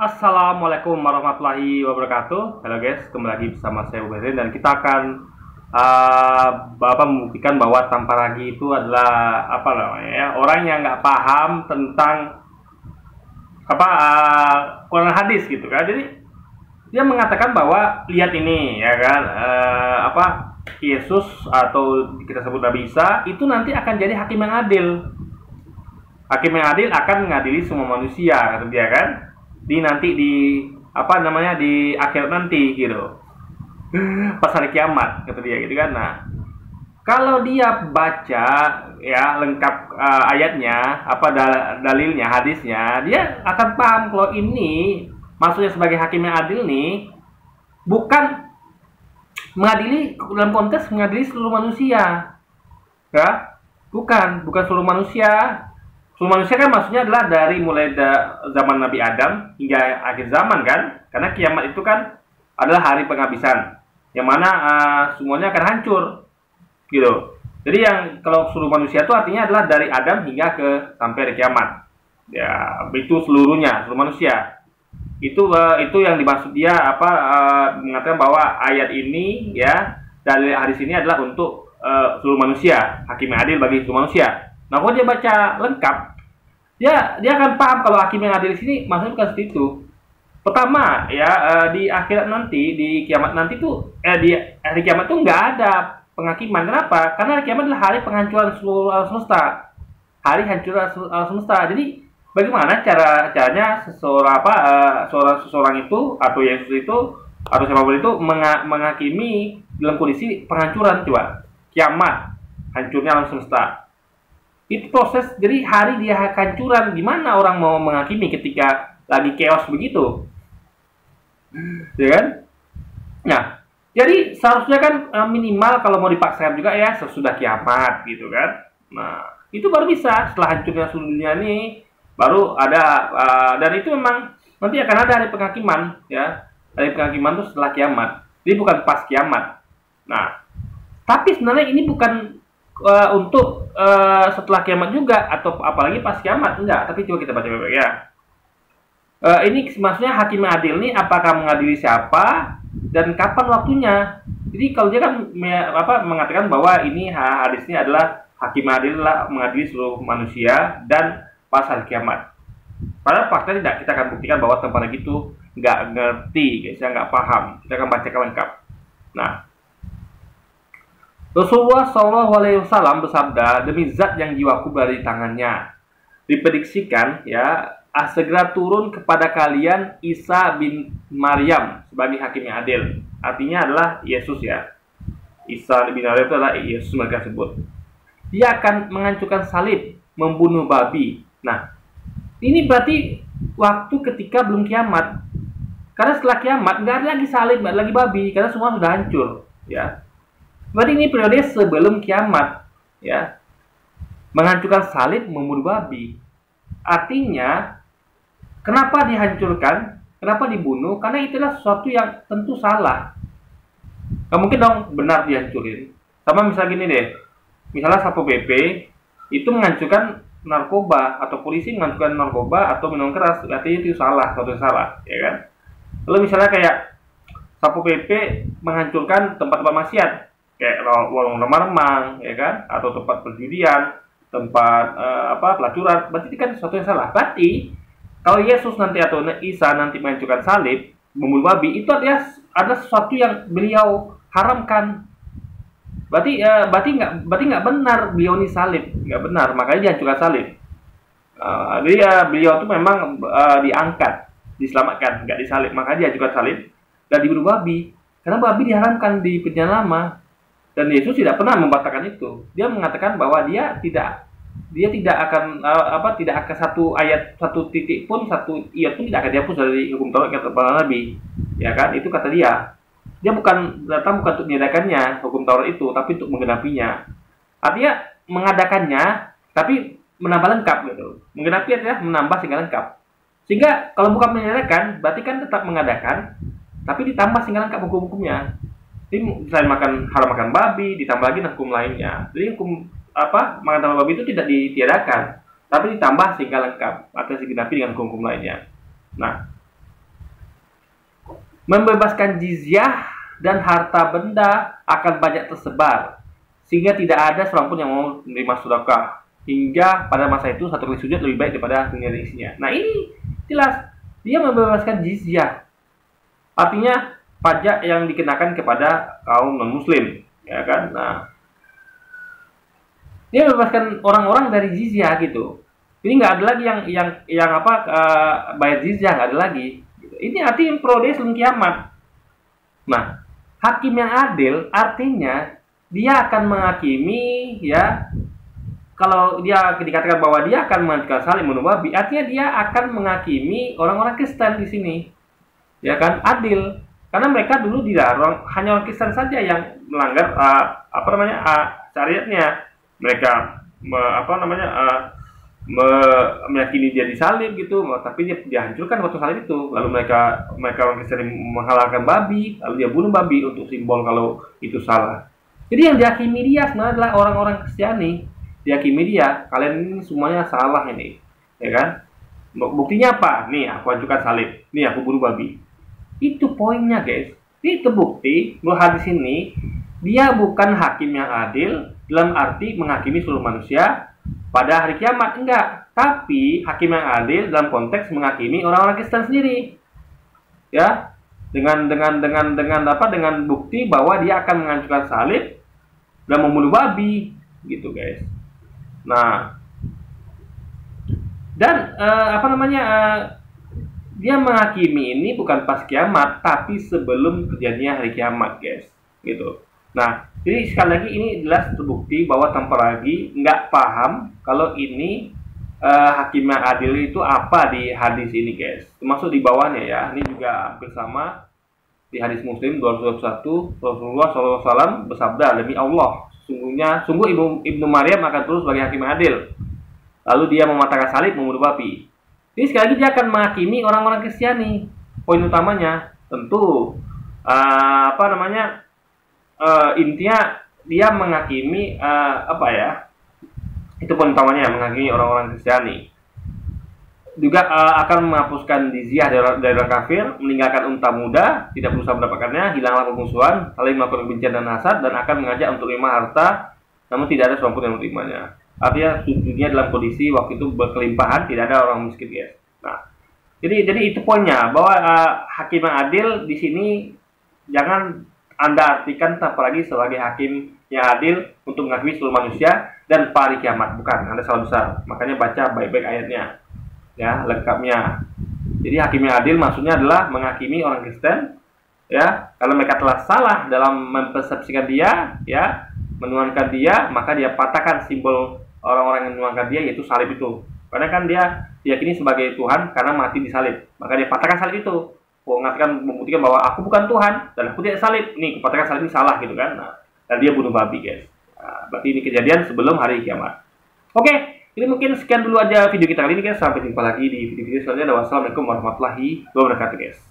Assalamualaikum warahmatullahi wabarakatuh. Halo guys, kembali lagi bersama saya Uberin dan kita akan membuktikan bahwa tanpa ragi itu adalah orang yang nggak paham tentang Quran hadis gitu kan. Jadi dia mengatakan bahwa lihat ini ya kan, Yesus atau kita sebut Nabi Isa itu nanti akan jadi hakim yang adil. Hakim yang adil akan mengadili semua manusia, kata dia kan. Di akhirat nanti gitu. Pas hari kiamat, kata dia gitu kan. Nah, kalau dia baca ya lengkap ayatnya, dalilnya, hadisnya, dia akan paham kalau ini maksudnya sebagai hakim yang adil nih bukan mengadili dalam konteks mengadili seluruh manusia. Ya, bukan seluruh manusia. Seluruh manusia kan maksudnya adalah dari mulai zaman Nabi Adam hingga akhir zaman kan, karena kiamat itu kan adalah hari penghabisan yang mana semuanya akan hancur gitu. Jadi yang kalau seluruh manusia itu artinya adalah dari Adam hingga sampai hari kiamat ya, itu seluruh manusia. Itu yang dimaksud dia mengatakan bahwa ayat ini ya, dari hadis ini adalah untuk seluruh manusia, hakim yang adil bagi seluruh manusia. Nah, kalau dia baca lengkap, dia akan paham kalau hakim yang adil di sini maksudnya bukan seperti itu. Pertama ya, di akhirat nanti, di kiamat nanti tuh di hari kiamat tuh nggak ada penghakiman. Kenapa? Karena hari kiamat adalah hari penghancuran seluruh alam semesta, hari hancur alam semesta. Jadi bagaimana caranya seseorang itu atau Yesus itu atau siapapun itu menghakimi dalam kondisi penghancuran, coba kiamat, hancurnya alam semesta. Itu proses, jadi hari dia hancuran, gimana orang mau menghakimi ketika lagi chaos begitu, ya kan? Nah, jadi seharusnya kan minimal kalau mau dipaksakan juga ya sesudah kiamat gitu kan. Nah, itu baru bisa, setelah hancurnya seluruh dunia ini baru ada dan itu memang nanti akan ada hari penghakiman ya. Hari penghakiman itu setelah kiamat, jadi bukan pas kiamat. Nah, tapi sebenarnya ini bukan untuk setelah kiamat juga atau apalagi pas kiamat, enggak. Tapi coba kita baca baik-baik ya. Ini maksudnya hakim adil nih apakah mengadili siapa dan kapan waktunya. Jadi kalau dia kan mengatakan bahwa ini hadisnya adalah hakim adil lah mengadili seluruh manusia dan pas hari kiamat. Padahal fakta tidak, kita akan buktikan bahwa tempat itu nggak ngerti, guys, nggak paham. Kita akan bacakan lengkap. Nah, Rasulullah SAW bersabda, demi zat yang jiwaku berada di tangannya, diprediksikan ya, segera turun kepada kalian Isa bin Maryam sebagai hakim yang adil. Artinya adalah Yesus ya. Isa bin Maryam itu adalah Yesus mereka sebut. Dia akan menghancurkan salib, membunuh babi. Nah, ini berarti waktu ketika belum kiamat. Karena setelah kiamat nggak ada lagi salib, nggak ada lagi babi, karena semua sudah hancur ya. Berarti ini periode sebelum kiamat ya. Menghancurkan salib, membunuh babi. Artinya kenapa dihancurkan? Kenapa dibunuh? Karena itulah sesuatu yang tentu salah. Gak mungkin dong benar dihancurin. Sama misalnya gini deh. Misalnya Satpol PP itu menghancurkan narkoba, atau polisi menghancurkan narkoba atau minuman keras, artinya itu salah, sesuatu yang salah, ya kan? Lalu misalnya kayak Satpol PP menghancurkan tempat-tempat maksiat, kayak warung remang-remang, ya kan, atau tempat perjudian, tempat pelacuran, berarti itu kan sesuatu yang salah. Berarti kalau Yesus nanti atau Isa nanti menghancurkan salib, membunuh babi, itu artinya ada sesuatu yang beliau haramkan. Berarti nggak benar beliau ini salib, nggak benar, makanya dihancurkan salib. Jadi beliau itu memang diangkat, diselamatkan, nggak disalib, makanya dihancurkan salib dan dibunuh babi, karena babi diharamkan di perjanjian lama. Dan Yesus tidak pernah membatalkan itu. Dia mengatakan bahwa dia tidak akan tidak akan satu ayat, satu titik pun, satu ia pun tidak akan dihapus dari hukum Taurat kata para nabi. Ya kan? Itu kata dia. Dia bukan datang bukan untuk meniadakannya hukum Taurat itu, tapi untuk menggenapinya. Artinya mengadakannya tapi menambah lengkap gitu. Menggenapi adalah menambah sehingga lengkap. Sehingga kalau bukan meniadakan berarti kan tetap mengadakan tapi ditambah sehingga lengkap hukum-hukumnya. Jadi selain haram makan babi, ditambah lagi hukum lainnya. Jadi hukum makan babi itu tidak ditiadakan, tapi ditambah sehingga lengkap atau digenapi dengan hukum-hukum lainnya. Nah, membebaskan jizyah, dan harta benda akan banyak tersebar, sehingga tidak ada seorang pun yang mau menerima sedekah. Hingga pada masa itu satu kali sujud lebih baik daripada dunia dan isinya. Nah ini jelas, dia membebaskan jizyah. Artinya pajak yang dikenakan kepada kaum non-muslim, ya kan? Nah, dia membebaskan orang-orang dari jizyah gitu. Ini nggak ada lagi yang apa bayar jizyah, nggak ada lagi. Ini artinya pro dia sebelum kiamat. Nah, hakim yang adil artinya dia akan menghakimi, ya. Kalau dia dikatakan bahwa dia akan mengajukan salib bunuh babi, artinya dia akan menghakimi orang-orang Kristen di sini, ya kan? Adil, karena mereka dulu dilarang, hanya orang Kristen saja yang melanggar syariatnya. Mereka meyakini dia disalib gitu, tapi dia dihancurkan waktu salib itu. Lalu mereka orang Kristen menghalalkan babi, lalu dia bunuh babi untuk simbol kalau itu salah. Jadi yang dihakimi dia sebenarnya adalah orang-orang Kristiani. Dihakimi dia, kalian ini semuanya salah ini, ya kan? Buktinya apa? Nih aku ajukan salib, nih aku bunuh babi. Itu poinnya guys. Ini terbukti bahwa hadis ini dia bukan hakim yang adil dalam arti menghakimi seluruh manusia pada hari kiamat, enggak. Tapi hakim yang adil dalam konteks menghakimi orang-orang Kristen sendiri, ya, dengan bukti bahwa dia akan mengajukan salib dan membunuh babi, gitu guys. Nah, dan dia menghakimi ini bukan pas kiamat, tapi sebelum terjadinya hari kiamat, guys, gitu. Nah, jadi sekali lagi ini jelas terbukti bahwa tanpa lagi nggak paham kalau ini hakim yang adil itu apa di hadis ini, guys. Termasuk di bawahnya ya, ini juga hampir sama di hadis Muslim 221, Rasulullah SAW bersabda, demi Allah, sungguh Ibnu Maryam akan terus sebagai hakim yang adil. Lalu dia mematahkan salib, membunuh babi. Jadi sekali lagi dia akan menghakimi orang-orang Kristiani. Poin utamanya tentu intinya dia menghakimi itu poin utamanya, menghakimi orang-orang Kristiani. Juga akan menghapuskan jizyah dari orang kafir, meninggalkan unta muda, tidak berusaha mendapatkannya, hilanglah permusuhan, saling melakukan kebencian dan hasad, dan akan mengajak untuk menerima harta, namun tidak ada seorang pun yang menerimanya. Artinya dunia dalam kondisi waktu itu berkelimpahan, tidak ada orang miskin, guys. Nah, jadi itu poinnya, bahwa hakim yang adil di sini jangan Anda artikan apalagi sebagai hakim yang adil untuk menghakimi seluruh manusia dan pada hari kiamat. Bukan, Anda salah besar. Makanya baca baik-baik ayatnya, ya, lengkapnya. Jadi hakim yang adil maksudnya adalah menghakimi orang Kristen, ya, kalau mereka telah salah dalam mempersepsikan dia, ya, menuhankan dia, maka dia patahkan simbol orang-orang yang menuhankan dia, yaitu salib itu. Karena kan dia diyakini sebagai Tuhan karena mati di salib, maka dia patahkan salib itu, mengatakan, membuktikan bahwa aku bukan Tuhan dan aku tidak salib. Nih, patahkan salib ini salah gitu kan. Nah, dan dia bunuh babi, guys. Nah, berarti ini kejadian sebelum hari kiamat. Oke, ini mungkin sekian dulu aja video kita kali ini, guys. Sampai jumpa lagi di video-video selanjutnya. Wassalamualaikum warahmatullahi wabarakatuh, guys.